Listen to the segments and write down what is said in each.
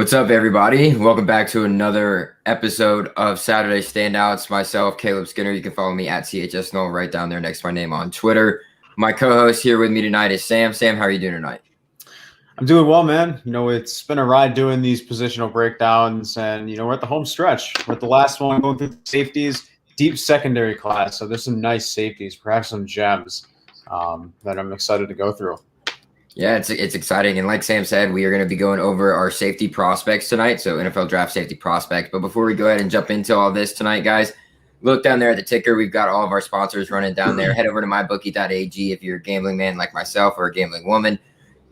What's up, everybody? Welcome back to another episode of Saturday Standouts. Myself, Caleb Skinner. You can follow me at CHS Noel right down there next to my name on Twitter. My co-host here with me tonight is Sam. Sam, how are you doing tonight? I'm doing well, man. It's been a ride doing these positional breakdowns, and we're at the home stretch. We're at the last one, going through the safeties, deep secondary class. So there's some nice safeties, perhaps some gems that I'm excited to go through. Yeah, it's exciting. And like Sam said, we are going to be going over our safety prospects tonight. So NFL draft safety prospects. But before we go ahead and jump into all this tonight, guys, look down there at the ticker. We've got all of our sponsors running down there. Head over to mybookie.ag if you're a gambling man like myself or a gambling woman.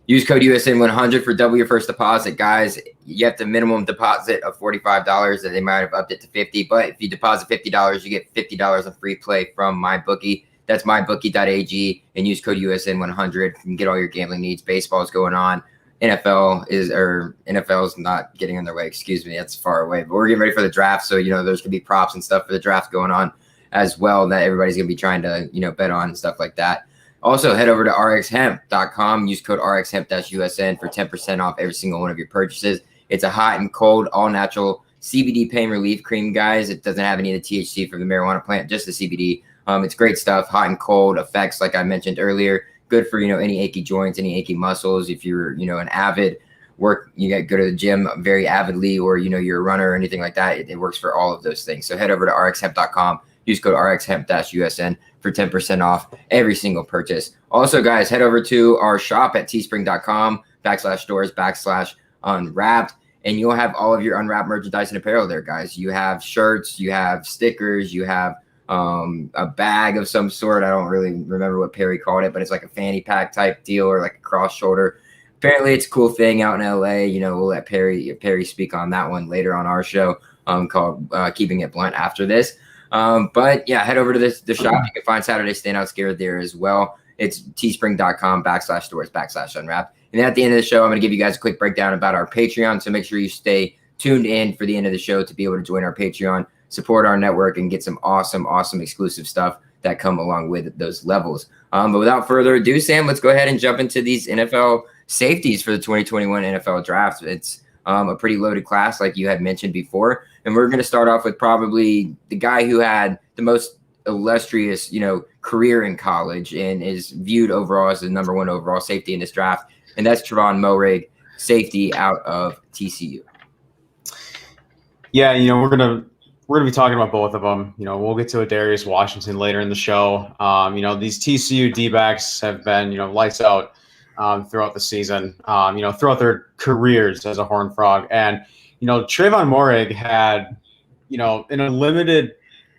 Use code USN100 for double your first deposit, guys. You have the minimum deposit of $45, and they might have upped it to $50. But if you deposit $50, you get $50 of free play from MyBookie. That's mybookie.ag, and use code USN100. You can get all your gambling needs. Baseball's going on. NFL's not getting in their way. Excuse me, that's far away. But we're getting ready for the draft, so there's gonna be props and stuff for the draft going on as well that everybody's gonna be trying to bet on and stuff like that. Also, head over to rxhemp.com. Use code rxhemp-USN for 10% off every single one of your purchases. It's a hot and cold, all-natural CBD pain relief cream, guys. It doesn't have any of the THC from the marijuana plant, just the CBD. It's great stuff, hot and cold effects, like I mentioned earlier. Good for, any achy joints, any achy muscles. If you're, an avid go to the gym very avidly, or, you're a runner or anything like that, it works for all of those things. So head over to rxhemp.com. Use code rxhemp-USN for 10% off every single purchase. Also, guys, head over to our shop at teespring.com/stores/unwrapped, and you'll have all of your unwrapped merchandise and apparel there, guys. You have shirts, you have stickers, you have a bag of some sort. I don't really remember what Perry called it, but it's like a fanny pack type deal, or like a cross shoulder. Apparently, it's a cool thing out in LA. We'll let Perry speak on that one later on our show, called Keeping It Blunt after this. But yeah, head over to the shop. You can find Saturday Standouts gear there as well. It's teespring.com/stores/unwrapped. And then at the end of the show, I'm going to give you guys a quick breakdown about our Patreon. So make sure you stay tuned in for the end of the show to be able to join our Patreon, support our network, and get some awesome exclusive stuff that come along with those levels. But without further ado, Sam, let's go ahead and jump into these NFL safeties for the 2021 NFL draft. It's a pretty loaded class, like you had mentioned before. And we're going to start off with probably the guy who had the most illustrious, career in college and is viewed overall as the number one overall safety in this draft. And that's Trevon Moehrig, safety out of TCU. Yeah, we're gonna be talking about both of them. We'll get to Darius Washington later in the show. These TCU D-backs have been, lights out throughout the season, throughout their careers as a Horned Frog. And, Trevon Moehrig had, in a limited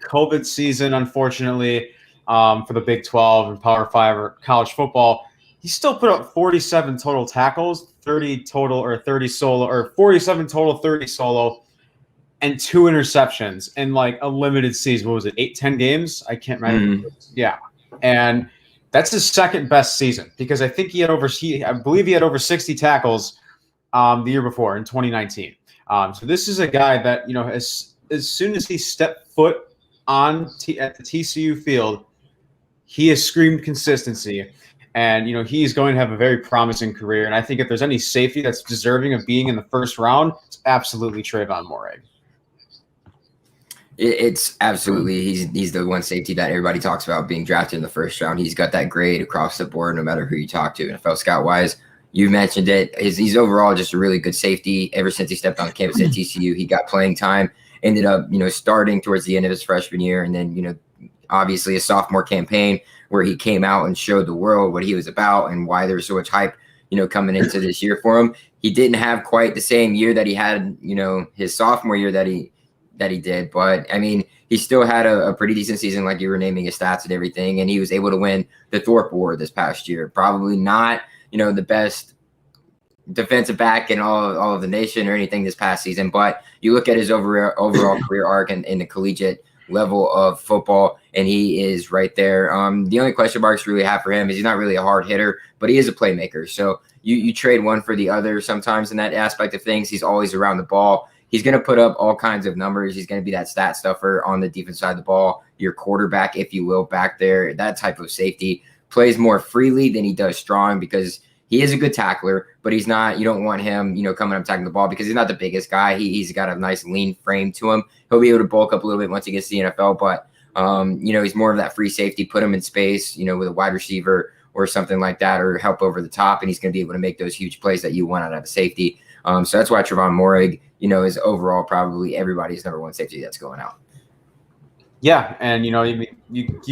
COVID season, unfortunately, for the Big 12 and Power 5 or college football, he still put up 47 total tackles, 30 solo, or 47 total, 30 solo, and 2 interceptions in like a limited season. What was it, 8-10 games? I can't remember. Yeah. And that's his second best season, because I think I believe he had over 60 tackles the year before in 2019. So this is a guy that, as soon as he stepped foot at the TCU field, he has screamed consistency. And, he's going to have a very promising career. And I think if there's any safety that's deserving of being in the first round, it's absolutely Trevon Moehrig. It's absolutely, he's the one safety that everybody talks about being drafted in the first round. He's got that grade across the board, no matter who you talk to. NFL scout wise, you mentioned it. He's overall just a really good safety. Ever since he stepped on campus at TCU, he got playing time. Ended up, starting towards the end of his freshman year, and then, obviously a sophomore campaign where he came out and showed the world what he was about and why there's so much hype, coming into this year for him. He didn't have quite the same year that he had, his sophomore year that he did. But, I mean, he still had a pretty decent season, like you were naming his stats and everything, and he was able to win the Thorpe Award this past year. Probably not, the best defensive back in all of the nation or anything this past season, but you look at his overall career arc in the collegiate level of football, and he is right there. The only question marks really have for him is he's not really a hard hitter, but he is a playmaker. So you trade one for the other sometimes in that aspect of things. He's always around the ball. He's going to put up all kinds of numbers. He's going to be that stat stuffer on the defense side of the ball, your quarterback, if you will, back there. That type of safety plays more freely than he does strong, because he is a good tackler, but he's not. You don't want him, coming up tackling the ball because he's not the biggest guy. He's got a nice lean frame to him. He'll be able to bulk up a little bit once he gets to the NFL, but he's more of that free safety. Put him in space, with a wide receiver or something like that, or help over the top, and he's going to be able to make those huge plays that you want out of a safety. So that's why Trevon Moehrig, is overall probably everybody's number one safety that's going out. Yeah, and you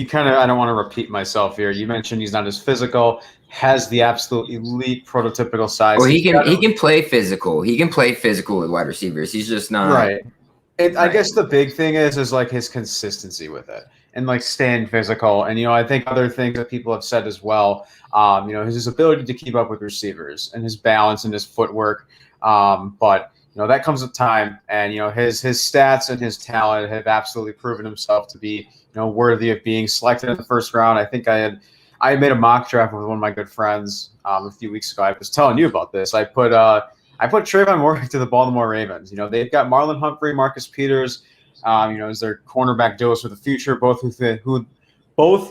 kind of, I don't want to repeat myself here. You mentioned he's not as physical, has the absolute elite prototypical size. Well, he can play physical. He can play physical with wide receivers. He's just not right. I guess the big thing is like his consistency with it and like staying physical. And I think other things that people have said as well. His ability to keep up with receivers and his balance and his footwork. But that comes with time, and his stats and his talent have absolutely proven himself to be worthy of being selected in the first round. I think I made a mock draft with one of my good friends a few weeks ago. I was telling you about this. I put Trevon Moehrig to the Baltimore Ravens. They've got Marlon Humphrey, Marcus Peters, as their cornerback duos for the future, both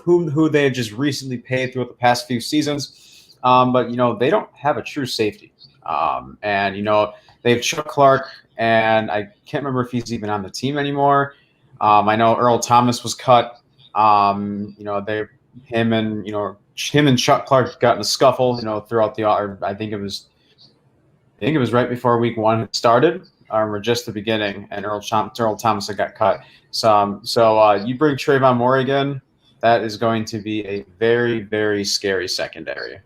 who they had just recently paid throughout the past few seasons. But they don't have a true safety, and they have Chuck Clark, and I can't remember if he's even on the team anymore. I know Earl Thomas was cut. Him and Chuck Clark got in a scuffle, throughout the. I think it was right before week 1 had started, or just the beginning, and Earl Thomas had got cut. So you bring Trevon Moehrig in, that is going to be a very, very scary secondary.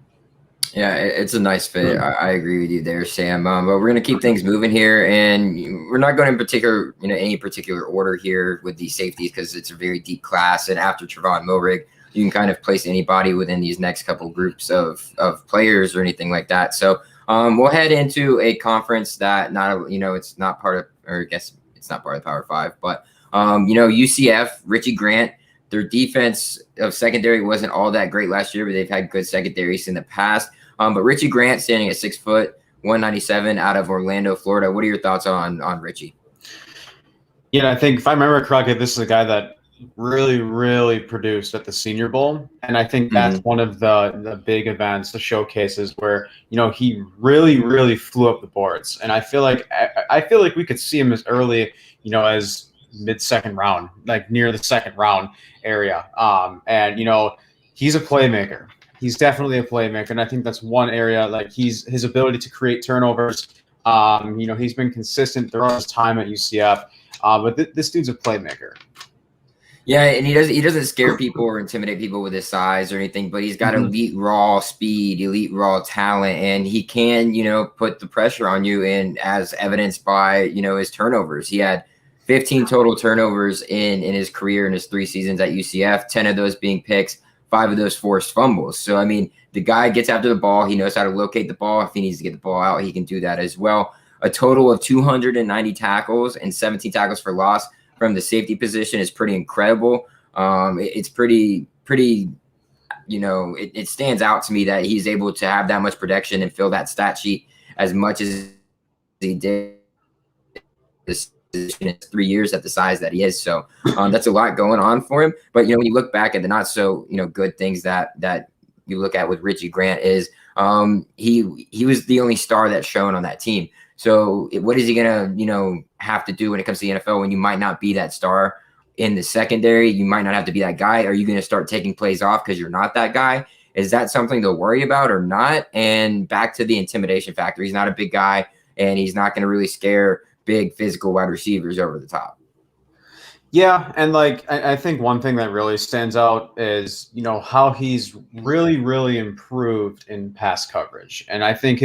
Yeah, it's a nice fit. I agree with you there, Sam. But we're going to keep things moving here, and we're not going in particular, any particular order here with these safeties because it's a very deep class. And after Trevon Moehrig, you can kind of place anybody within these next couple groups of players or anything like that. So we'll head into a conference that it's not part of, or I guess it's not part of Power 5, but UCF, Richie Grant. Their defense of secondary wasn't all that great last year, but they've had good secondaries in the past. But Richie Grant standing at 6 foot, 197 out of Orlando, Florida. What are your thoughts on Richie? I think if I remember correctly, this is a guy that really, really produced at the Senior Bowl. And I think that's one of the big events, the showcases where, he really, really flew up the boards. And I feel like we could see him as early, as mid-second round, like near the second round area. And he's a playmaker. He's definitely a playmaker, and I think that's one area, like his ability to create turnovers. He's been consistent throughout his time at UCF, but this dude's a playmaker. Yeah, and he doesn't scare people or intimidate people with his size or anything, but he's got elite raw speed, elite raw talent, and he can, put the pressure on you, and as evidenced by, his turnovers. He had 15 total turnovers in his career in his 3 seasons at UCF, 10 of those being picks, 5 of those forced fumbles. So, I mean, the guy gets after the ball. He knows how to locate the ball. If he needs to get the ball out, he can do that as well. A total of 290 tackles and 17 tackles for loss from the safety position is pretty incredible. It's pretty, it stands out to me that he's able to have that much protection and fill that stat sheet as much as he did this in 3 years at the size that he is. So that's a lot going on for him. But, when you look back at the not so, good things that you look at with Richie Grant is he was the only star that's shown on that team. So what is he going to, have to do when it comes to the NFL when you might not be that star in the secondary? You might not have to be that guy. Are you going to start taking plays off because you're not that guy? Is that something to worry about or not? And back to the intimidation factor. He's not a big guy, and he's not going to really scare big physical wide receivers over the top. Yeah, and I think one thing that really stands out is how he's really, really improved in pass coverage, and I think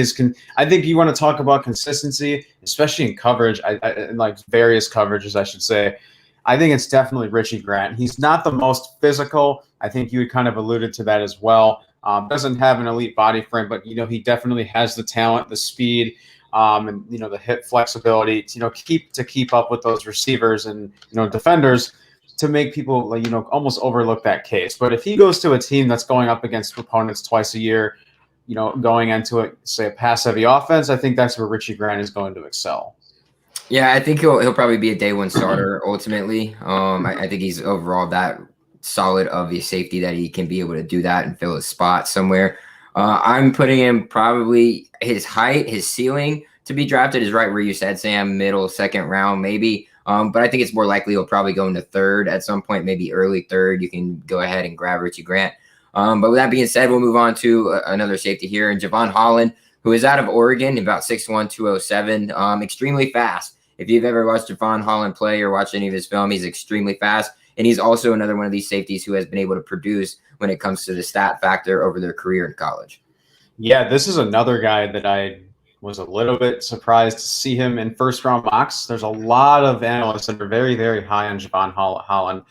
I think you want to talk about consistency, especially in coverage, in like various coverages, I should say. I think it's definitely Richie Grant. He's not the most physical. I think you had kind of alluded to that as well. Doesn't have an elite body frame, but he definitely has the talent, the speed. And the hip flexibility to keep up with those receivers and defenders to make people almost overlook that case. But if he goes to a team that's going up against opponents twice a year, going into it, say a pass-heavy offense, I think that's where Richie Grant is going to excel. Yeah, I think he'll probably be a day one starter ultimately. I think he's overall that solid of a safety that he can be able to do that and fill a spot somewhere. I'm putting him probably his height, his ceiling to be drafted is right where you said, Sam, middle, second round, maybe. But I think it's more likely he'll probably go into third at some point, maybe early third. You can go ahead and grab Richie Grant. But with that being said, we'll move on to another safety here, and Javon Holland, who is out of Oregon, about 6'1", 207, extremely fast. If you've ever watched Javon Holland play or watched any of his film, he's extremely fast. And he's also another one of these safeties who has been able to produce when it comes to the stat factor over their career in college. Yeah, this is another guy that I was a little bit surprised to see him in first-round mocks. There's a lot of analysts that are very, very high on Javon Holland.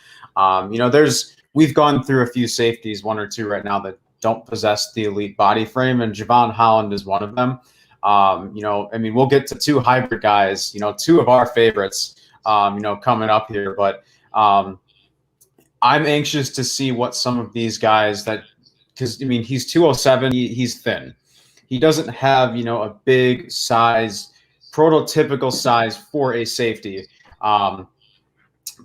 We've gone through a few safeties, one or two right now, that don't possess the elite body frame, and Javon Holland is one of them. We'll get to two hybrid guys, two of our favorites, coming up here, but I'm anxious to see what some of these guys because he's 207, he's thin. He doesn't have, a big size, prototypical size for a safety. But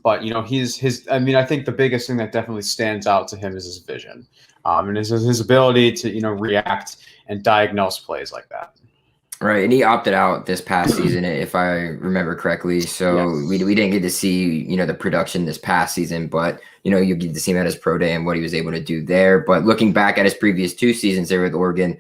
I think the biggest thing that definitely stands out to him is his vision, and his ability to, react and diagnose plays like that. Right, and he opted out this past season, if I remember correctly. So yes. we didn't get to see, the production this past season, but, you get to see him at his pro day and what he was able to do there. But looking back at his previous 2 seasons there with Oregon,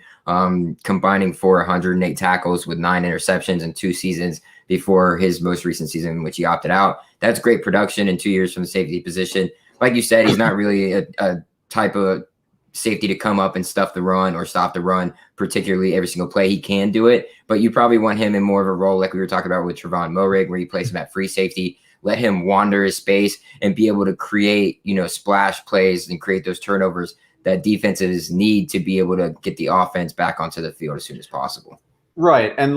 combining for 108 tackles with 9 interceptions in 2 seasons before his most recent season in which he opted out. That's great production in 2 years from the safety position. Like you said, he's not really a type of safety to come up and stuff the run or stop the run, particularly every single play. He can do it, but you probably want him in more of a role like we were talking about with Trevon Moehrig, where you place him at free safety, let him wander his space and be able to create, splash plays and create those turnovers that defenses need to be able to get the offense back onto the field as soon as possible. Right. And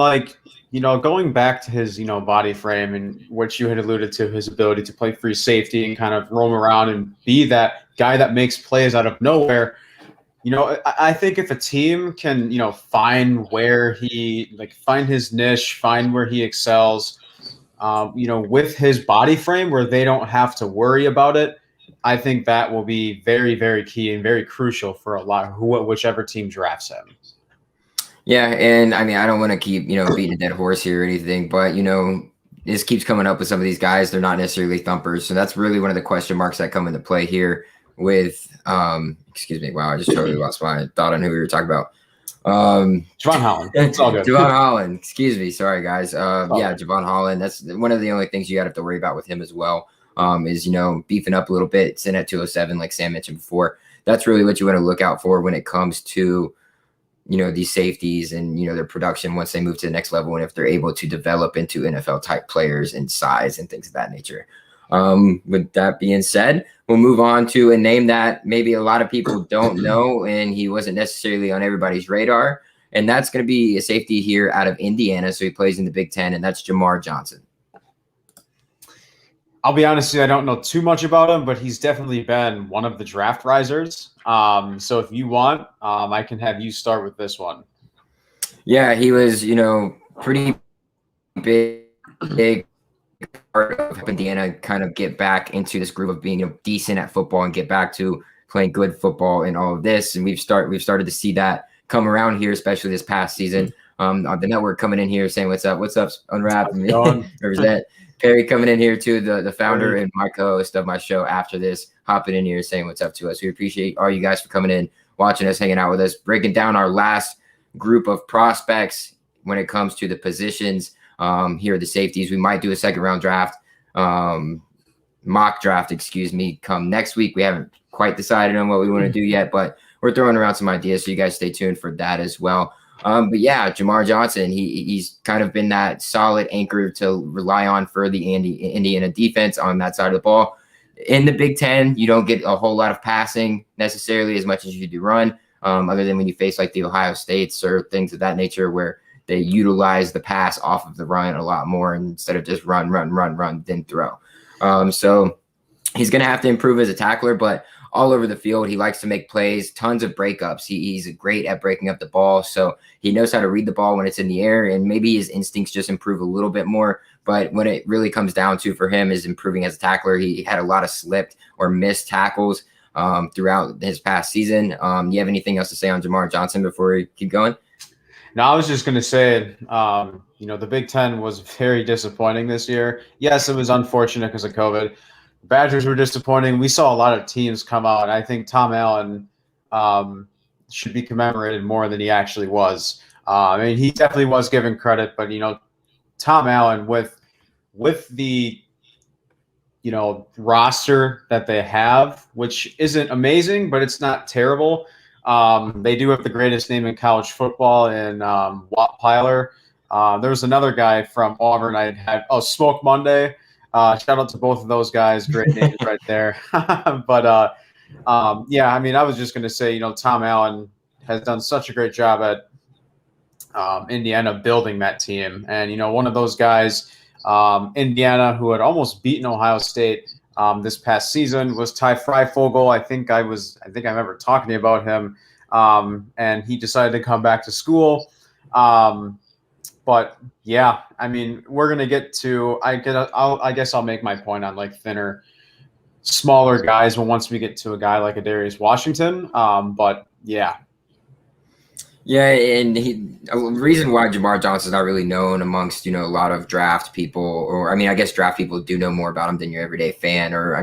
going back to his, body frame and what you had alluded to, his ability to play free safety and kind of roam around and be that guy that makes plays out of nowhere. I think if a team can, find where find his niche, find where he excels, with his body frame where they don't have to worry about it, I think that will be very, very key and very crucial for whichever team drafts him. Yeah, and I don't want to keep, beating a dead horse here or anything, but, this keeps coming up with some of these guys. They're not necessarily thumpers. So that's really one of the question marks that come into play here with, excuse me. Wow, I just totally lost my thought on who we were talking about. Javon Holland. It's all good. Javon Holland. Excuse me. Sorry, guys. Javon Holland. That's one of the only things you have to worry about with him as well. Is, beefing up a little bit, sitting at 207, like Sam mentioned before. That's really what you want to look out for when it comes to, these safeties and, their production once they move to the next level, and if they're able to develop into NFL type players in size and things of that nature. With that being said, we'll move on to a name that maybe a lot of people don't know, and he wasn't necessarily on everybody's radar, and that's going to be a safety here out of Indiana. So he plays in the Big Ten, and that's Jamar Johnson. I'll be honest with you, I don't know too much about him, but he's definitely been one of the draft risers. So if you want, I can have you start with this one. Yeah, he was, pretty big part of Indiana kind of get back into this groove of being decent at football and get back to playing good football and all of this. And we've started to see that come around here, especially this past season. The network coming in here saying, what's up, Unwrapped. Represent. Perry coming in here too, the founder and my co-host of my show after this, hopping in here saying what's up to us. We appreciate all you guys for coming in, watching us, hanging out with us, breaking down our last group of prospects when it comes to the positions. Here are the safeties. We might do a second round draft, mock draft, come next week. We haven't quite decided on what we want to do yet, but we're throwing around some ideas. So you guys stay tuned for that as well. But yeah, Jamar Johnson, he's kind of been that solid anchor to rely on for the Indiana defense on that side of the ball. In the Big Ten, you don't get a whole lot of passing necessarily as much as you do run, other than when you face like the Ohio States or things of that nature where they utilize the pass off of the run a lot more instead of just run, then throw. So he's going to have to improve as a tackler, but all over the field, he likes to make plays, tons of breakups. He's great at breaking up the ball, so he knows how to read the ball when it's in the air, and maybe his instincts just improve a little bit more. But when it really comes down to for him is improving as a tackler, he had a lot of slipped or missed tackles throughout his past season. You have anything else to say on Jamar Johnson before we keep going? No, I was just going to say, the Big Ten was very disappointing this year. Yes, it was unfortunate because of COVID. The Badgers were disappointing. We saw a lot of teams come out, and I think Tom Allen should be commemorated more than he actually was. He definitely was given credit, but Tom Allen with the roster that they have, which isn't amazing, but it's not terrible. They do have the greatest name in college football in Watt Piler. There was another guy from Auburn I had. Oh, Smoke Monday. Shout out to both of those guys. Great names right there. But I was just going to say, Tom Allen has done such a great job at Indiana building that team. And, one of those guys, Indiana, who had almost beaten Ohio State this past season, was Ty Freifogel. I think I remember talking to you about him, and he decided to come back to school. But yeah, we're gonna get to. I guess I'll make my point on like thinner, smaller guys. But once we get to a guy like a Darius Washington, but yeah. Yeah, and the reason why Jamar Johnson's not really known amongst, a lot of draft people, or I guess draft people do know more about him than your everyday fan, or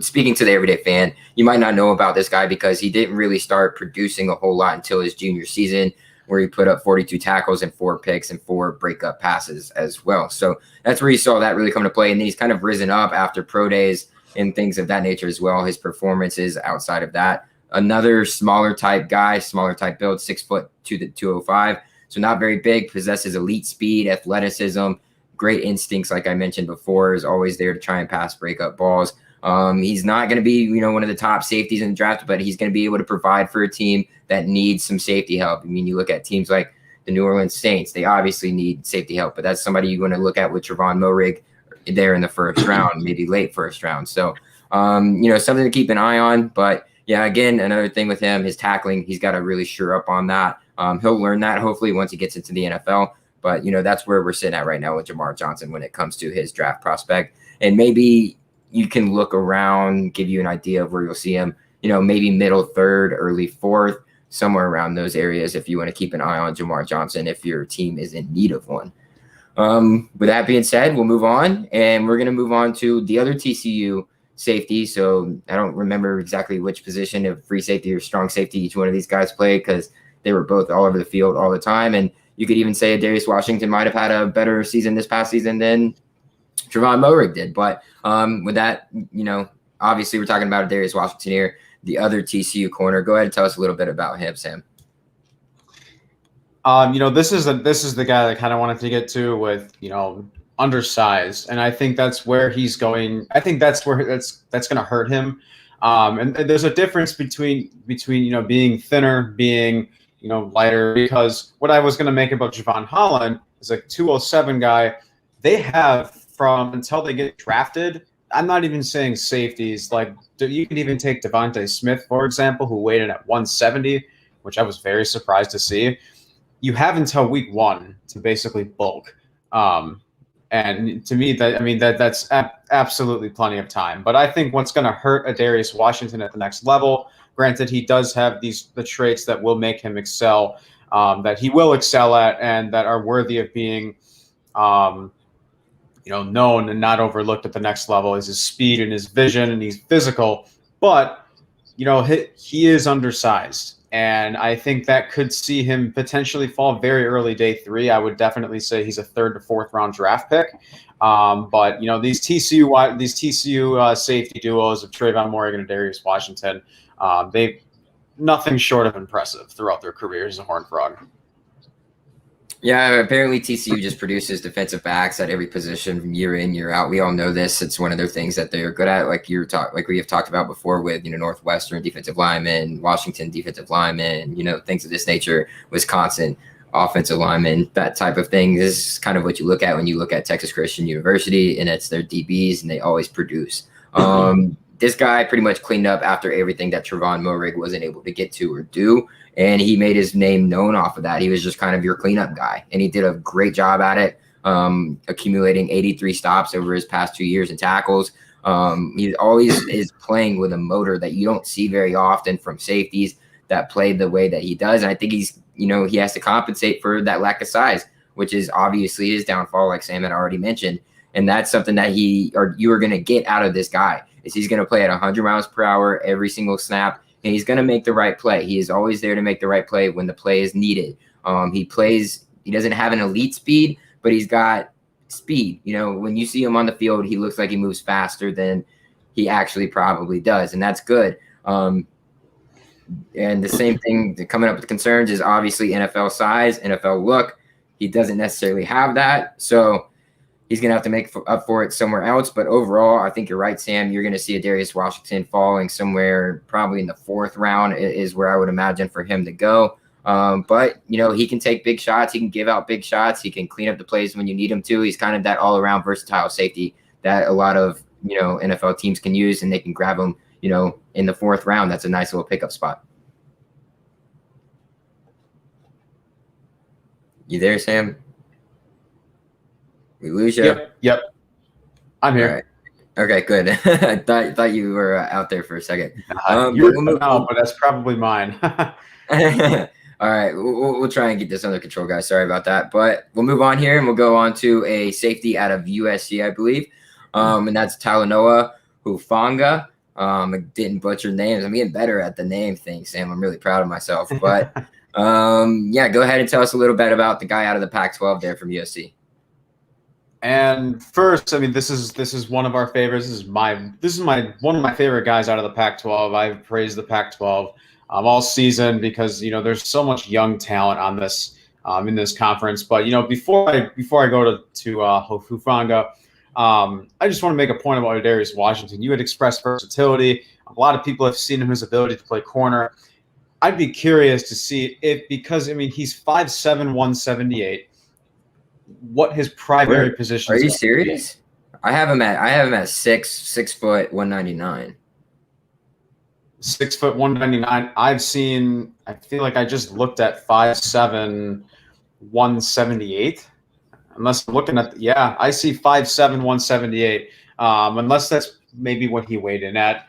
speaking to the everyday fan, you might not know about this guy because he didn't really start producing a whole lot until his junior season, where he put up 42 tackles and 4 picks and 4 breakup passes as well. So that's where you saw that really come to play, and then he's kind of risen up after pro days and things of that nature as well. His performances outside of that. Another smaller type guy, smaller type build, 6 foot 205. So not very big, possesses elite speed, athleticism, great instincts. Like I mentioned before, is always there to try and pass breakup balls. He's not going to be, one of the top safeties in the draft, but he's going to be able to provide for a team that needs some safety help. You look at teams like the New Orleans Saints, they obviously need safety help, but that's somebody you're going to look at with Trevon Moehrig there in the first round, maybe late first round. So, something to keep an eye on, but yeah, again, another thing with him, his tackling, he's got to really sure up on that. He'll learn that hopefully once he gets into the NFL. But, that's where we're sitting at right now with Jamar Johnson when it comes to his draft prospect. And maybe you can look around, give you an idea of where you'll see him, maybe middle third, early fourth, somewhere around those areas if you want to keep an eye on Jamar Johnson if your team is in need of one. With that being said, we'll move on. And we're going to move on to the other TCU safety. So I don't remember exactly which position of free safety or strong safety each one of these guys played because they were both all over the field all the time. And you could even say Darius Washington might have had a better season this past season than Trevon Moehrig did. But with that, obviously we're talking about Darius Washington here, the other TCU corner. Go ahead and tell us a little bit about him, Sam. This is the guy that I kind of wanted to get to with, undersized, and I think that's where he's going. I think that's where that's going to hurt him. And there's a difference between being thinner, being lighter. Because what I was going to make about Javon Holland is a 207 guy. They have from until they get drafted. I'm not even saying safeties. Like you can even take Devontae Smith, for example, who weighed in at 170, which I was very surprised to see. You have until week 1 to basically bulk. And to me, that's absolutely plenty of time. But I think what's going to hurt a Darius Washington at the next level, granted, he does have the traits that will make him excel, that he will excel at, and that are worthy of being, known and not overlooked at the next level, is his speed and his vision, and he's physical. But he is undersized. And I think that could see him potentially fall very early day 3. I would definitely say he's a 3rd to 4th round draft pick. But these TCU safety duos of Trevon Moehrig and Darius Washington, they've nothing short of impressive throughout their careers as a Horned Frog. Yeah, apparently TCU just produces defensive backs at every position year in, year out. We all know this. It's one of their things that they're good at, like we have talked about before with Northwestern defensive linemen, Washington defensive linemen, things of this nature, Wisconsin offensive linemen, that type of thing. This is kind of what you look at when you look at Texas Christian University, and it's their DBs, and they always produce. This guy pretty much cleaned up after everything that Trevon Moehrig wasn't able to get to or do. And he made his name known off of that. He was just kind of your cleanup guy. And he did a great job at it, accumulating 83 stops over his past 2 years in tackles. He always is playing with a motor that you don't see very often from safeties that play the way that he does. And I think he's, he has to compensate for that lack of size, which is obviously his downfall, like Sam had already mentioned. And that's something that you are going to get out of this guy is he's going to play at 100 miles per hour every single snap, and he's going to make the right play. He is always there to make the right play when the play is needed. He doesn't have an elite speed, but he's got speed. When you see him on the field, he looks like he moves faster than he actually probably does, and that's good. And the same thing coming up with concerns is obviously NFL size, NFL look. He doesn't necessarily have that, so he's going to have to make up for it somewhere else. But overall, I think you're right, Sam. You're going to see a Darius Washington falling somewhere probably in the 4th round is where I would imagine for him to go. But, he can take big shots. He can give out big shots. He can clean up the plays when you need him to. He's kind of that all-around versatile safety that a lot of, NFL teams can use, and they can grab him, in the 4th round. That's a nice little pickup spot. You there, Sam? We lose you? Yep. I'm here. Right. Okay, good. I thought you were out there for a second. You're out, but that's probably mine. All right, we'll try and get this under control, guys. Sorry about that. But we'll move on here, and we'll go on to a safety out of USC, I believe. And that's Talanoa Hufanga. I didn't butcher names. I'm getting better at the name thing, Sam. I'm really proud of myself. But, yeah, go ahead and tell us a little bit about the guy out of the Pac-12 there from USC. And first, I mean, this is one of our favorites. This is one of my favorite guys out of the Pac-12. I've praised the Pac-12 all season because there's so much young talent on this in this conference. But before I go to Hufanga, I just want to make a point about Darius Washington. You had expressed versatility. A lot of people have seen his ability to play corner. I'd be curious to see because he's 5'7", 178. What his primary position is. Are you serious? I have him at 6 foot 199. 6 foot 199. I feel like I just looked at 5'7", 178. Unless I'm looking at I see 5'7", 178. Unless that's maybe what he weighed in at.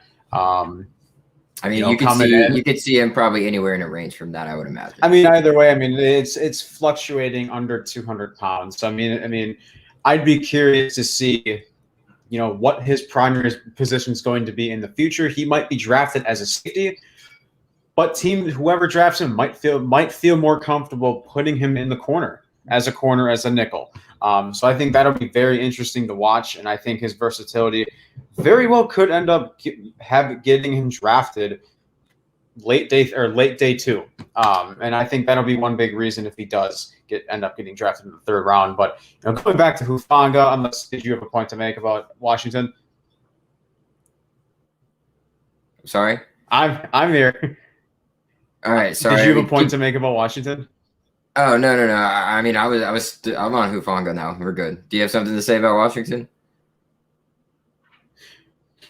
You could see him probably anywhere in a range from that, I would imagine. Either way, it's fluctuating under 200 pounds. So, I'd be curious to see, what his primary position is going to be in the future. He might be drafted as a safety, but whoever drafts him might feel more comfortable putting him in the corner, as a nickel. So I think that'll be very interesting to watch, and I think his versatility very well could end up getting him drafted late day 2. And I think that'll be one big reason if he does end up getting drafted in the 3rd round. But going back to Hufanga, unless did you have a point to make about Washington? Sorry, I'm here. All right, sorry. Did you have a point to make about Washington? Oh no. I'm on Hufanga now. We're good. Do you have something to say about Washington?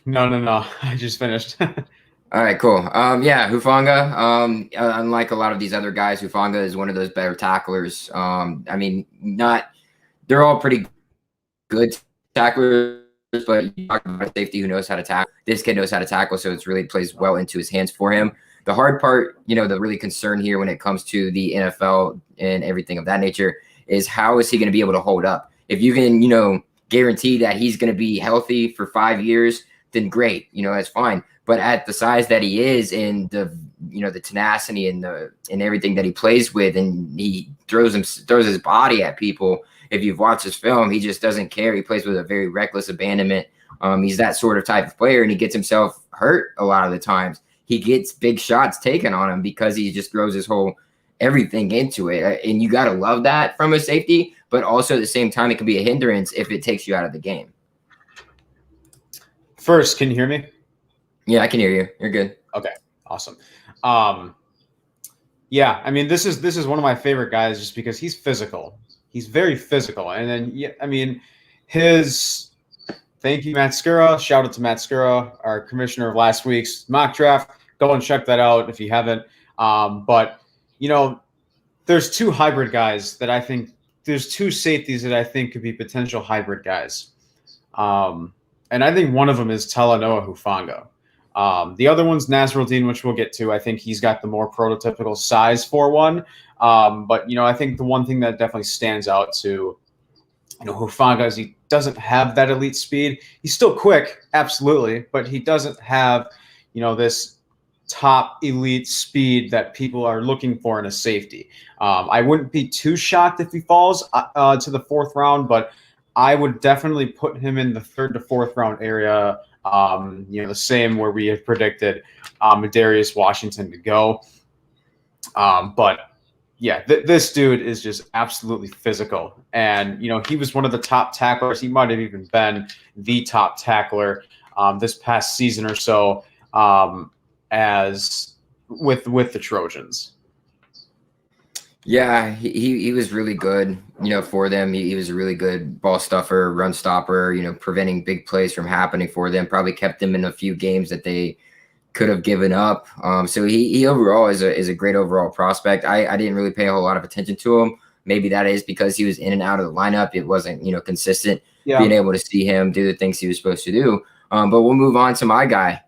No. I just finished. All right, cool. Hufanga. Unlike a lot of these other guys, Hufanga is one of those better tacklers. They're all pretty good tacklers, but you talk about a safety who knows how to tackle. This kid knows how to tackle, so it really plays well into his hands for him. The hard part, the really concern here when it comes to the NFL and everything of that nature is how is he going to be able to hold up? If you can, guarantee that he's going to be healthy for 5 years, then great, that's fine. But at the size that he is and the tenacity and everything that he plays with, and he throws his body at people. If you've watched his film, he just doesn't care. He plays with a very reckless abandonment. He's that sort of type of player, and he gets himself hurt a lot of the times. He gets big shots taken on him because he just throws his whole everything into it. And you got to love that from a safety, but also at the same time, it can be a hindrance if it takes you out of the game. First, can you hear me? Yeah, I can hear you. You're good. Okay, awesome. This is one of my favorite guys just because he's physical. He's very physical. And then, thank you, Matt Skura. Shout out to Matt Skura, our commissioner of last week's mock draft. Go and check that out if you haven't. But there's 2 hybrid guys that I think – there's 2 safeties that I think could be potential hybrid guys. And and I think one of them is Talanoa Hufanga. The other one's Nasruddin, which we'll get to. I think he's got the more prototypical size for one. But, I think the one thing that definitely stands out to, Hufanga is he doesn't have that elite speed. He's still quick, absolutely, but he doesn't have, this top elite speed that people are looking for in a safety. I wouldn't be too shocked if he falls to the fourth round, but I would definitely put him in the third to fourth round area. The same where we had predicted Darius Washington to go. But yeah, this dude is just absolutely physical. And, he was one of the top tacklers. He might have even been the top tackler this past season or so as with the Trojans. Yeah, he was really good, for them. He was a really good ball stuffer, run stopper, preventing big plays from happening for them. Probably kept them in a few games that they could have given up. So he overall is a great overall prospect. I didn't really pay a whole lot of attention to him. Maybe that is because he was in and out of the lineup. It wasn't, consistent being able to see him do the things he was supposed to do. But we'll move on to my guy.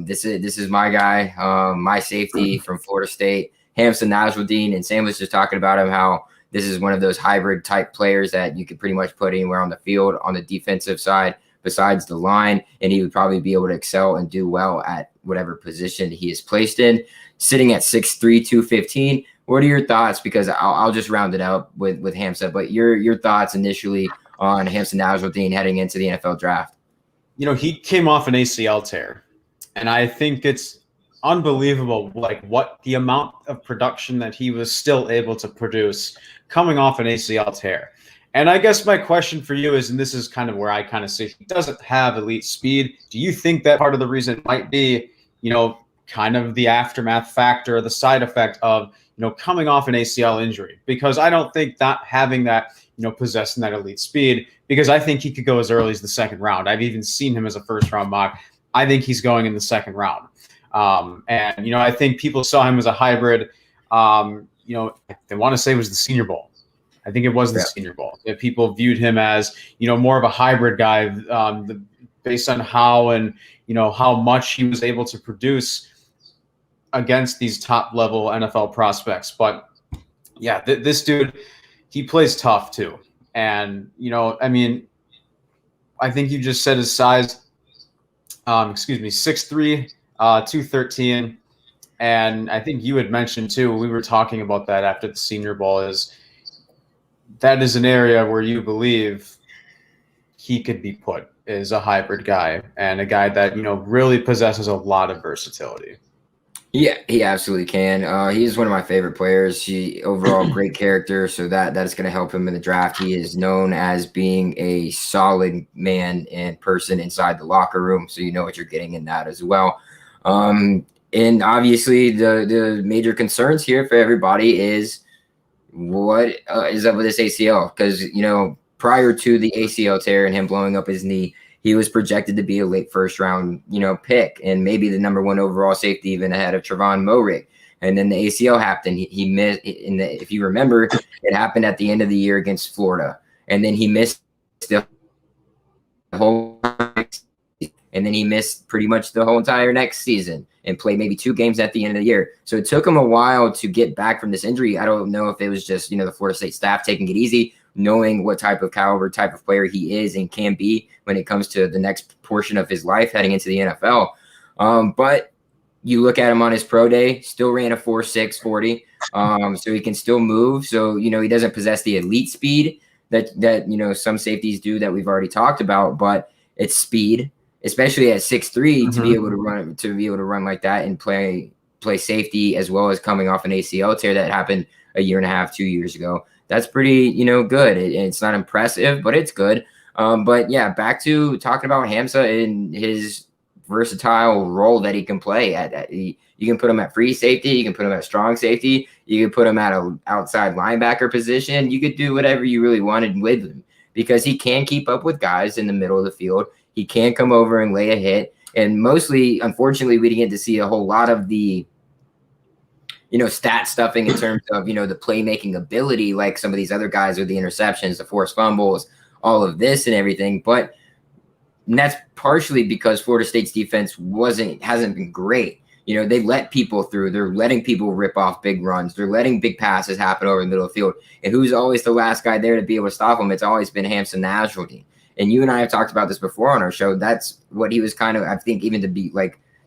This is my guy, my safety from Florida State, Hamza Nasruddin. And Sam was just talking about him, how this is one of those hybrid type players that you could pretty much put anywhere on the field on the defensive side besides the line, and he would probably be able to excel and do well at whatever position he is placed in. Sitting at 6'3", 215. What are your thoughts? Because I'll just round it out with Hamza, but your thoughts initially on Hamza Nasruddin heading into the NFL draft? He came off an ACL tear, and I think it's unbelievable, like what the amount of production that he was still able to produce coming off an ACL tear. And I guess my question for you is, and this is kind of where I kind of say he doesn't have elite speed. Do you think that part of the reason might be, kind of the aftermath factor, the side effect of, coming off an ACL injury? Because I don't think not having that, possessing that elite speed, because I think he could go as early as the second round. I've even seen him as a first round mock. I think he's going in the second round. And, I think people saw him as a hybrid, they want to say it was the Senior Bowl. I think it was the Senior Bowl. That people viewed him as, more of a hybrid guy based on how and, how much he was able to produce against these top level NFL prospects. But yeah, this dude, he plays tough too. And, I think you just said his size, 6'3", 213. And I think you had mentioned too, we were talking about that after the Senior Bowl, that is an area where you believe he could be put as a hybrid guy and a guy that, really possesses a lot of versatility. Yeah, he absolutely can. He's one of my favorite players. He overall great character, so that is going to help him in the draft. He is known as being a solid man and person inside the locker room, so you know what you're getting in that as well. And obviously, the major concerns here for everybody is what is up with this ACL? Because, prior to the ACL tear and him blowing up his knee, he was projected to be a late first round, pick, and maybe the number one overall safety, even ahead of Trevon Moehrig. And then the ACL happened. He missed. If you remember, it happened at the end of the year against Florida, and then he missed the whole. And then he missed pretty much the whole entire next season and played maybe 2 games at the end of the year. So it took him a while to get back from this injury. I don't know if it was just, the Florida State staff taking it easy, knowing what type of caliber, type of player he is and can be when it comes to the next portion of his life heading into the NFL. But you look at him on his pro day, still ran a 4.6 40. So he can still move. So, he doesn't possess the elite speed that some safeties do that we've already talked about, but it's speed, especially at 6'3", to be able to run like that and play safety, as well as coming off an ACL tear that happened a year and a half, 2 years ago. That's pretty, good. It's not impressive, but it's good. But yeah, back to talking about Hamza and his versatile role that he can play you can put him at free safety, you can put him at strong safety, you can put him at an outside linebacker position. You could do whatever you really wanted with him, because he can keep up with guys in the middle of the field. He can come over and lay a hit. And mostly, unfortunately, we didn't get to see a whole lot of the, stat stuffing in terms of, the playmaking ability, like some of these other guys with the interceptions, the forced fumbles, all of this and everything. But And that's partially because Florida State's defense hasn't been great. They let people through. They're letting people rip off big runs. They're letting big passes happen over the middle of the field. And who's always the last guy there to be able to stop them? It's always been Hampson Nasruddin. And you and I have talked about this before on our show. That's what he was kind of, I think, even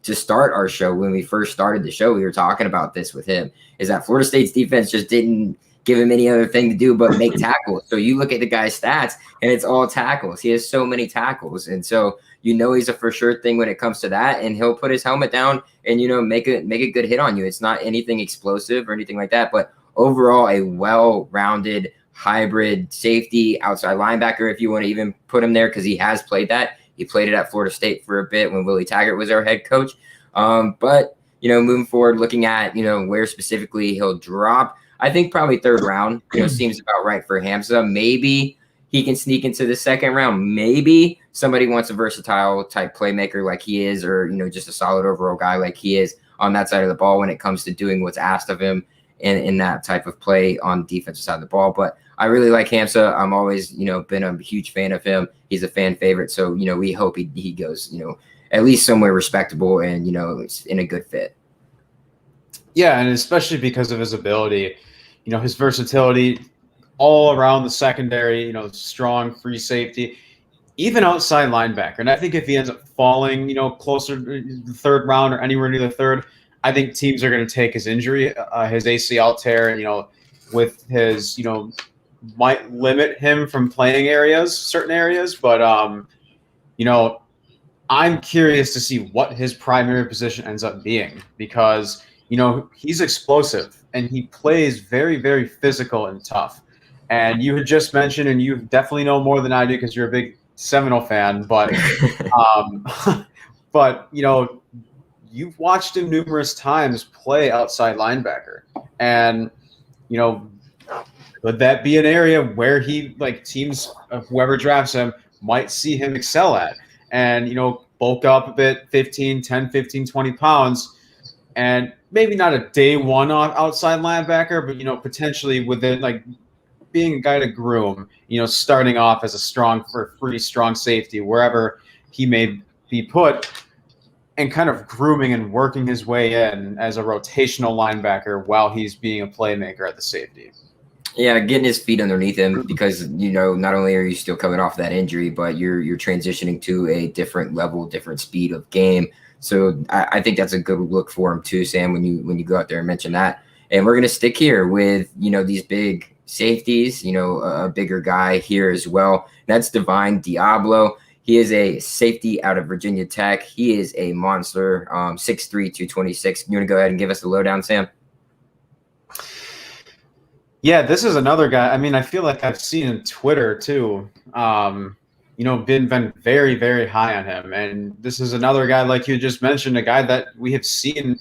to start our show, when we first started the show, we were talking about this with him, is that Florida State's defense just didn't give him any other thing to do but make tackles. So you look at the guy's stats, and it's all tackles. He has so many tackles. And so he's a for sure thing when it comes to that, and he'll put his helmet down and, make a good hit on you. It's not anything explosive or anything like that, but overall a well-rounded hybrid safety, outside linebacker, if you want to even put him there, because he has played that. He played it at Florida State for a bit when Willie Taggart was our head coach. But, moving forward, looking at, where specifically he'll drop, I think probably third round, seems about right for Hamza. Maybe he can sneak into the second round. Maybe somebody wants a versatile type playmaker like he is, or, just a solid overall guy like he is on that side of the ball when it comes to doing what's asked of him in that type of play on the defensive side of the ball. But I really like Hamza. I'm always, been a huge fan of him. He's a fan favorite. So, we hope he goes, at least somewhere respectable and, it's in a good fit. Yeah, and especially because of his ability, his versatility all around the secondary, strong free safety, even outside linebacker. And I think if he ends up falling, closer to the third round or anywhere near the third, I think teams are going to take his injury, his ACL tear, with his, might limit him from playing certain areas. But, I'm curious to see what his primary position ends up being, because, he's explosive and he plays very, very physical and tough. And you had just mentioned, and you definitely know more than I do because you're a big Seminole fan, but, but, you've watched him numerous times play outside linebacker. And, could that be an area where he, teams, whoever drafts him, might see him excel at? And, bulk up a bit, 10, 15, 20 pounds, and maybe not a day one outside linebacker, but, potentially within, being a guy to groom, starting off as a pretty strong safety, wherever he may be put, and kind of grooming and working his way in as a rotational linebacker while he's being a playmaker at the safety. Yeah, getting his feet underneath him, because, not only are you still coming off that injury, but you're transitioning to a different level, different speed of game. So I think that's a good look for him too, Sam, when you go out there and mention that. And we're going to stick here with, these big safeties, a bigger guy here as well. That's Divine Diablo. He is a safety out of Virginia Tech. He is a monster, 6'3", 226. You want to go ahead and give us the lowdown, Sam? Yeah, this is another guy. I mean, I feel like I've seen in Twitter too, been very, very high on him. And this is another guy, like you just mentioned, a guy that we have seen,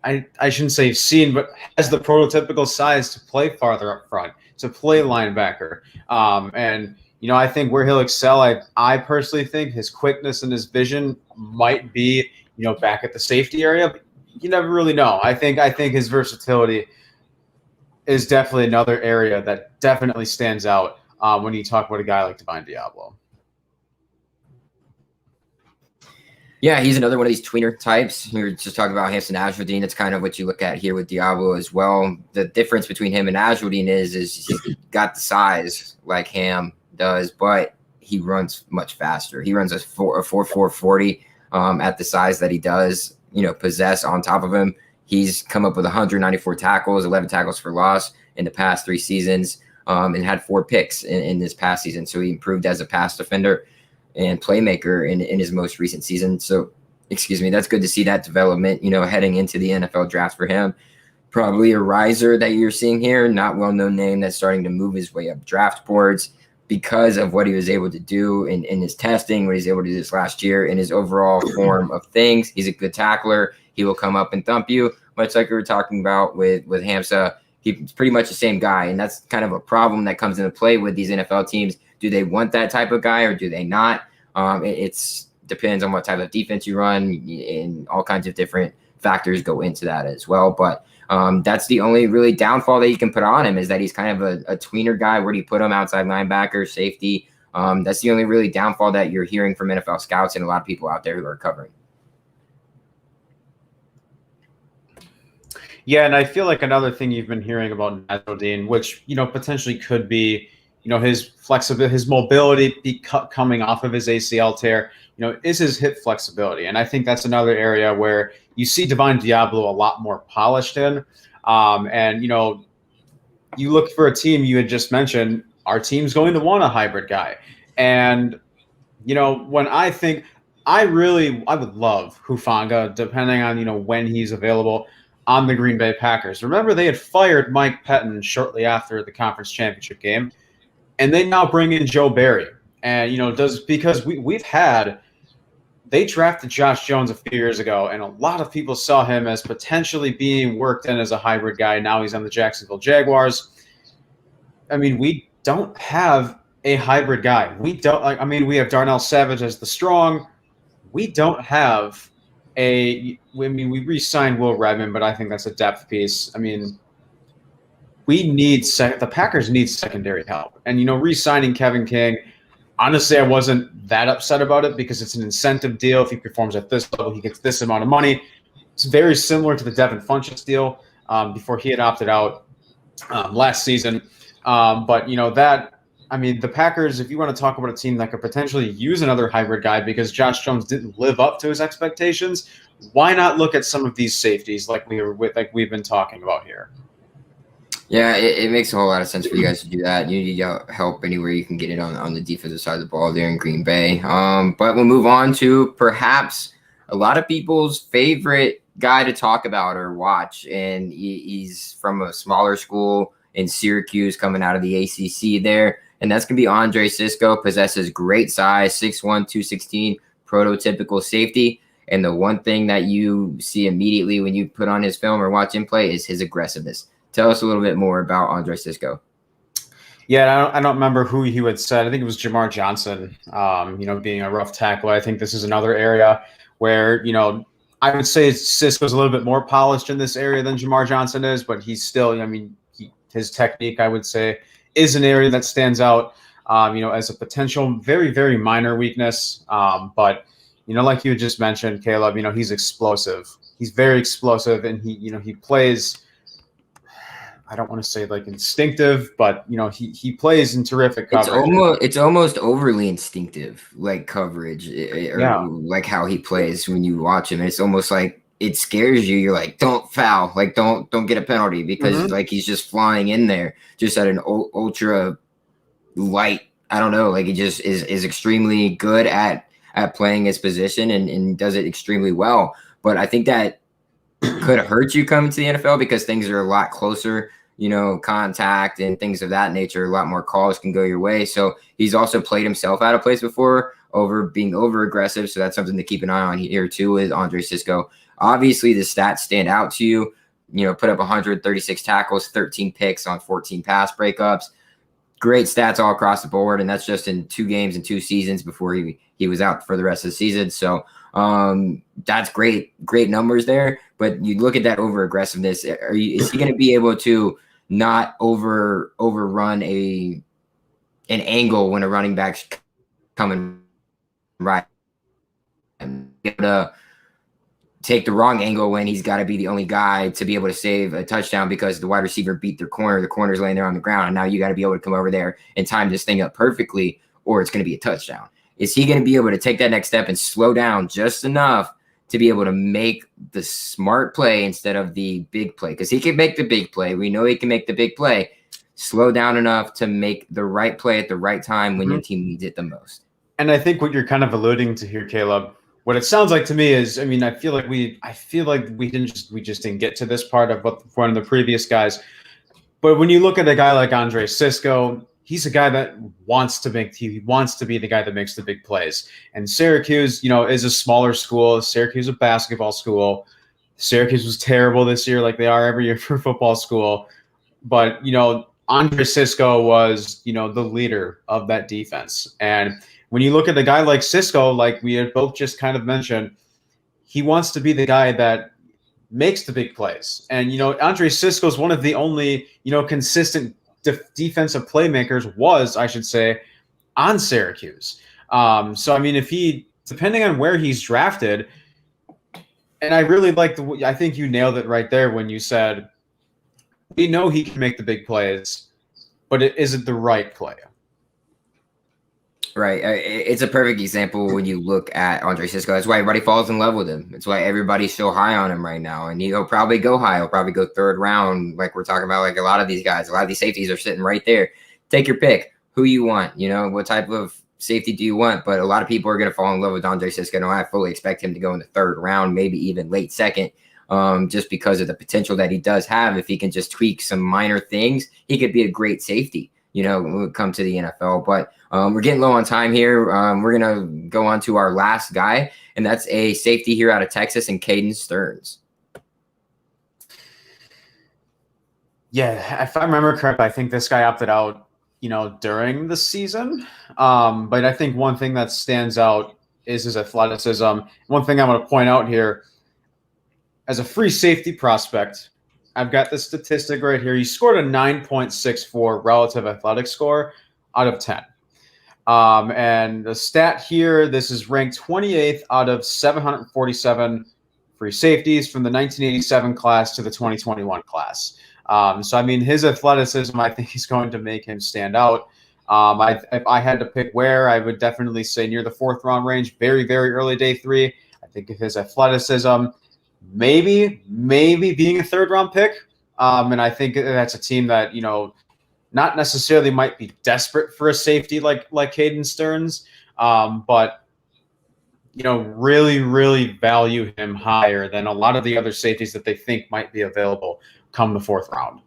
I shouldn't say seen, but has the prototypical size to play farther up front, to play linebacker. And, I think where he'll excel, I personally think his quickness and his vision might be, back at the safety area, but you never really know. I think his versatility is definitely another area that definitely stands out when you talk about a guy like Divine Diablo. Yeah, he's another one of these tweener types. We were just talking about Hampson Nasruddin. That's kind of what you look at here with Diablo as well. The difference between him and Nasruddin is he's got the size like Ham does, but he runs much faster. He runs a 4.4 40 at the size that he does, possess on top of him. He's come up with 194 tackles, 11 tackles for loss in the past 3 seasons, and had 4 picks in this past season. So he improved as a pass defender and playmaker in his most recent season. So, that's good to see that development, heading into the NFL draft for him. Probably a riser that you're seeing here, not well-known name that's starting to move his way up draft boards because of what he was able to do in his testing, what he's able to do this last year, in his overall form of things. He's a good tackler. He will come up and thump you, much like we were talking about with Hamza. He's pretty much the same guy, and that's kind of a problem that comes into play with these NFL teams. Do they want that type of guy or do they not? It depends on what type of defense you run, and all kinds of different factors go into that as well. But that's the only really downfall that you can put on him, is that he's kind of a tweener guy. Where do you put him? Outside linebacker, safety, That's the only really downfall that you're hearing from NFL scouts and a lot of people out there who are covering. Yeah, and I feel like another thing you've been hearing about Nasruddin, which potentially could be, his flexibility, his mobility coming off of his ACL tear, is his hip flexibility, and I think that's another area where you see Divine Diablo a lot more polished in, and you look for a team. You had just mentioned our team's going to want a hybrid guy, and when I think I would love Hufanga, depending on when he's available on the Green Bay Packers. Remember, they had fired Mike Pettin shortly after the conference championship game, and they now bring in Joe Barry. And because they drafted Josh Jones a few years ago, and a lot of people saw him as potentially being worked in as a hybrid guy. Now he's on the Jacksonville Jaguars. I mean, we don't have a hybrid guy. We have Darnell Savage as the strong. We don't have we re-signed Will Redmond, but I think that's a depth piece. I mean, the Packers need secondary help. And, re-signing Kevin King, honestly, I wasn't that upset about it because it's an incentive deal. If he performs at this level, he gets this amount of money. It's very similar to the Devin Funchess deal before he had opted out last season. But the Packers, if you want to talk about a team that could potentially use another hybrid guy because Josh Jones didn't live up to his expectations, why not look at some of these safeties like we've been talking about here? Yeah, it makes a whole lot of sense for you guys to do that. You need help anywhere you can get it on the defensive side of the ball there in Green Bay. But we'll move on to perhaps a lot of people's favorite guy to talk about or watch, and he's from a smaller school in Syracuse coming out of the ACC there, and that's going to be Andre Cisco. Possesses great size, 6'1", 216, prototypical safety. And the one thing that you see immediately when you put on his film or watch him play is his aggressiveness. Tell us a little bit more about Andre Cisco. Yeah, I don't remember who he had said. I think it was Jamar Johnson, being a rough tackle. I think this is another area where, I would say Cisco's a little bit more polished in this area than Jamar Johnson is, but he's still, his technique, I would say, is an area that stands out, as a potential very, very minor weakness. But, like you just mentioned, Caleb, he's explosive. He's very explosive, and he plays, I don't want to say like instinctive, but he plays in terrific coverage. It's almost overly instinctive, like coverage, like how he plays when you watch him. It's almost like it scares you. You're like, don't foul, like don't get a penalty because like he's just flying in there just at an ultra light. I don't know, like he just is extremely good at playing his position and does it extremely well. But I think that could hurt you coming to the NFL because things are a lot closer, contact and things of that nature. A lot more calls can go your way. So he's also played himself out of place before, being over aggressive. So that's something to keep an eye on here too with Andre Cisco. Obviously, the stats stand out to you. Put up 136 tackles, 13 picks on 14 pass breakups. Great stats all across the board, and that's just in 2 games and 2 seasons before he was out for the rest of the season. So that's great numbers there. But you look at that over aggressiveness. Is he going to be able to not overrun an angle when a running back's coming right, and be able to take the wrong angle when he's got to be the only guy to be able to save a touchdown because the wide receiver beat their corner, the corner's laying there on the ground, and now you got to be able to come over there and time this thing up perfectly, or it's going to be a touchdown. Is he going to be able to take that next step and slow down just enough to be able to make the smart play instead of the big play? Because he can make the big play. We know he can make the big play. Slow down enough to make the right play at the right time when your team needs it the most. And I think what you're kind of alluding to here, Caleb, what it sounds like to me is, I feel like we just didn't get to this part of what one of the previous guys. But when you look at a guy like Andre Cisco, he's a guy that wants to be the guy that makes the big plays. And Syracuse, is a smaller school. Syracuse is a basketball school. Syracuse was terrible this year, like they are every year for football school. But, Andre Cisco was, the leader of that defense. And when you look at a guy like Cisco, like we had both just kind of mentioned, he wants to be the guy that makes the big plays. And, Andre Cisco is one of the only, consistent defensive playmakers on Syracuse. So, I mean, depending on where he's drafted, and I really like I think you nailed it right there when you said, we know he can make the big plays, but it isn't the right play. Right. It's a perfect example when you look at Andre Cisco. That's why everybody falls in love with him. It's why everybody's so high on him right now. And he'll probably go high. He'll probably go third round, like we're talking about. Like a lot of these guys, a lot of these safeties are sitting right there. Take your pick. Who you want? What type of safety do you want? But a lot of people are going to fall in love with Andre Cisco. And I fully expect him to go in the third round, maybe even late second, just because of the potential that he does have. If he can just tweak some minor things, he could be a great safety, when we come to the NFL. But we're getting low on time here. We're going to go on to our last guy, and that's a safety here out of Texas, and Caden Stearns. Yeah, if I remember correctly, I think this guy opted out, during the season. But I think one thing that stands out is his athleticism. One thing I want to point out here, as a free safety prospect, I've got the statistic right here. He scored a 9.64 relative athletic score out of 10. And the stat here, this is ranked 28th out of 747 free safeties from the 1987 class to the 2021 class. So, I mean, his athleticism, I think, is going to make him stand out. If I had to pick where, I would definitely say near the fourth round range, very, very early day 3. I think of his athleticism, maybe being a third round pick. And I think that's a team that, not necessarily might be desperate for a safety like Caden Stearns, but, really, really value him higher than a lot of the other safeties that they think might be available come the fourth round.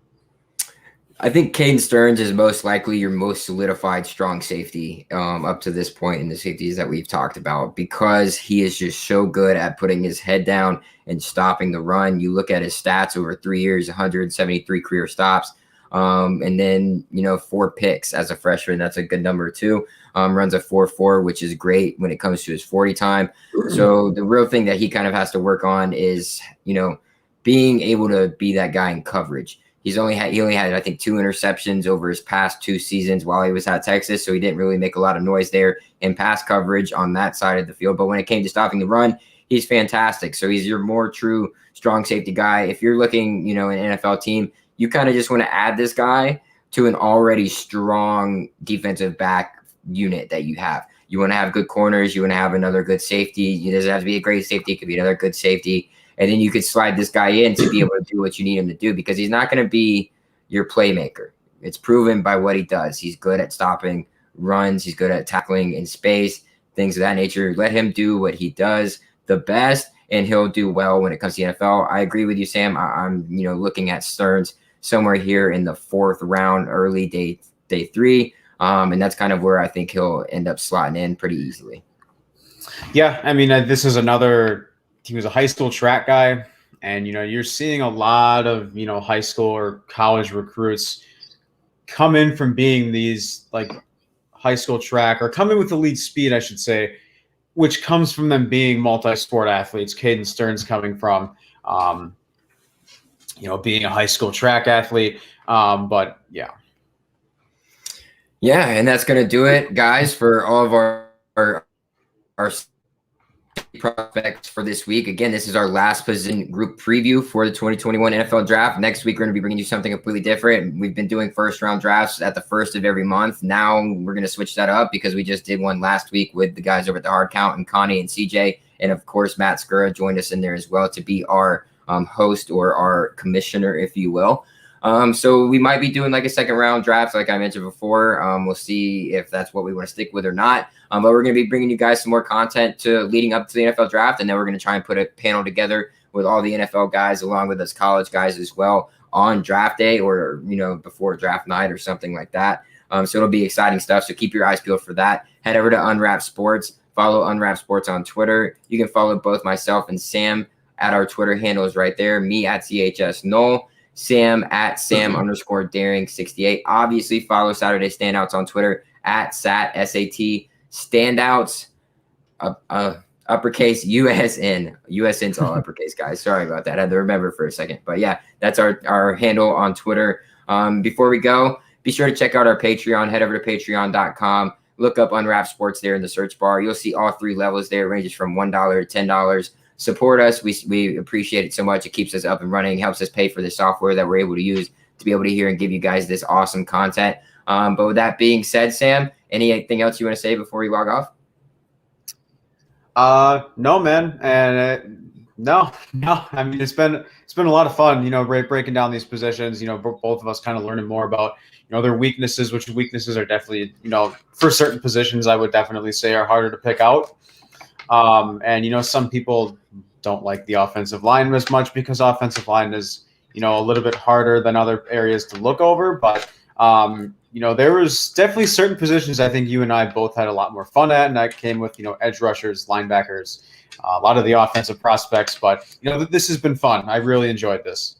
I think Caden Stearns is most likely your most solidified strong safety up to this point in the safeties that we've talked about, because he is just so good at putting his head down and stopping the run. You look at his stats over 3 years, 173 career stops, and then 4 picks as a freshman. That's a good number too. Runs a 4.4, which is great when it comes to his 40 time. So the real thing that he kind of has to work on is being able to be that guy in coverage. He only had, I think, 2 interceptions over his past 2 seasons while he was at Texas, so he didn't really make a lot of noise there in pass coverage on that side of the field. But when it came to stopping the run, he's fantastic. So he's your more true strong safety guy. If you're looking, an NFL team, you kind of just want to add this guy to an already strong defensive back unit that you have. You want to have good corners. You want to have another good safety. It doesn't have to be a great safety. It could be another good safety. And then you could slide this guy in to be able to do what you need him to do, because he's not going to be your playmaker. It's proven by what he does. He's good at stopping runs. He's good at tackling in space, things of that nature. Let him do what he does the best, and he'll do well when it comes to the NFL. I agree with you, Sam. I'm looking at Stearns somewhere here in the 4th round, early day 3. And that's kind of where I think he'll end up slotting in pretty easily. Yeah, I mean, this is another. He was a high school track guy, and you're seeing a lot of high school or college recruits come in from being these like high school track, or come in with the lead speed, I should say, which comes from them being multi-sport athletes. Caden Stearns coming from being a high school track athlete, but yeah, and that's gonna do it, guys, for all of our prospects for this week. Again, this is our last position group preview for the 2021 NFL draft. Next week, we're going to be bringing you something completely different. We've been doing first round drafts at the first of every month. Now we're going to switch that up, because we just did one last week with the guys over at the Hard Count, and Connie and CJ. And of course, Matt Skura joined us in there as well to be our host, or our commissioner, if you will. So we might be doing like a second round draft, like I mentioned before. We'll see if that's what we want to stick with or not. But we're going to be bringing you guys some more content to leading up to the NFL draft. And then we're going to try and put a panel together with all the NFL guys, along with us college guys as well, on draft day, or, before draft night or something like that. So it'll be exciting stuff. So keep your eyes peeled for that. Head over to Unwrap Sports. Follow Unwrap Sports on Twitter. You can follow both myself and Sam at our Twitter handles right there. Me at CHS Knoll. Sam at Sam_Daring68. Obviously, follow Saturday Standouts on Twitter at SAT Standouts. Uppercase USN. USN's all uppercase, guys. Sorry about that. I had to remember for a second. But yeah, that's our handle on Twitter. Before we go, be sure to check out our Patreon. Head over to patreon.com. look up Unwrapped Sports there in the search bar. You'll see all 3 levels there. It ranges from $1 to $10. Support us. We appreciate it so much. It keeps us up and running, helps us pay for the software that we're able to use to be able to hear and give you guys this awesome content. But with that being said, Sam, anything else you want to say before we log off? No, man. And no. I mean, it's been a lot of fun, breaking down these positions, both of us kind of learning more about, their weaknesses, which weaknesses are definitely, for certain positions, I would definitely say are harder to pick out. And, some people don't like the offensive line as much because offensive line is, a little bit harder than other areas to look over. But, there was definitely certain positions I think you and I both had a lot more fun at. And that came with, edge rushers, linebackers, a lot of the offensive prospects. But, this has been fun. I really enjoyed this.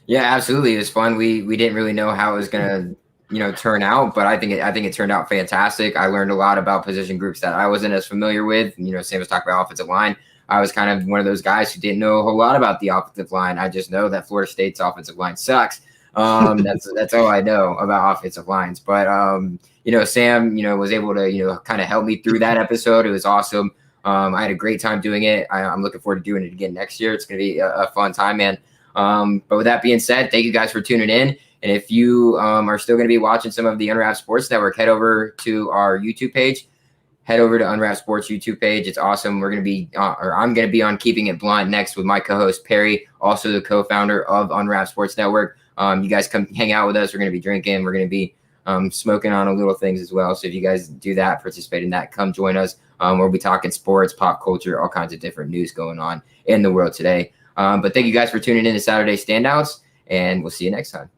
Yeah, absolutely. It was fun. We didn't really know how it was going to, turn out, but I think it turned out fantastic. I learned a lot about position groups that I wasn't as familiar with. Sam was talking about offensive line. I was kind of one of those guys who didn't know a whole lot about the offensive line. I just know that Florida State's offensive line sucks. That's all I know about offensive lines. But Sam, was able to kind of help me through that episode. It was awesome. I had a great time doing it. I'm looking forward to doing it again next year. It's going to be a fun time, man. But with that being said, thank you guys for tuning in. And if you are still going to be watching some of the Unwrapped Sports Network, head over to our YouTube page. Head over to Unwrapped Sports YouTube page. It's awesome. We're going to be, I'm going to be on Keeping It Blunt next with my co-host Perry, also the co-founder of Unwrapped Sports Network. You guys come hang out with us. We're going to be drinking. We're going to be smoking on a little things as well. So if you guys do that, participate in that, come join us. We'll be talking sports, pop culture, all kinds of different news going on in the world today. But thank you guys for tuning in to Saturday Standouts, and we'll see you next time.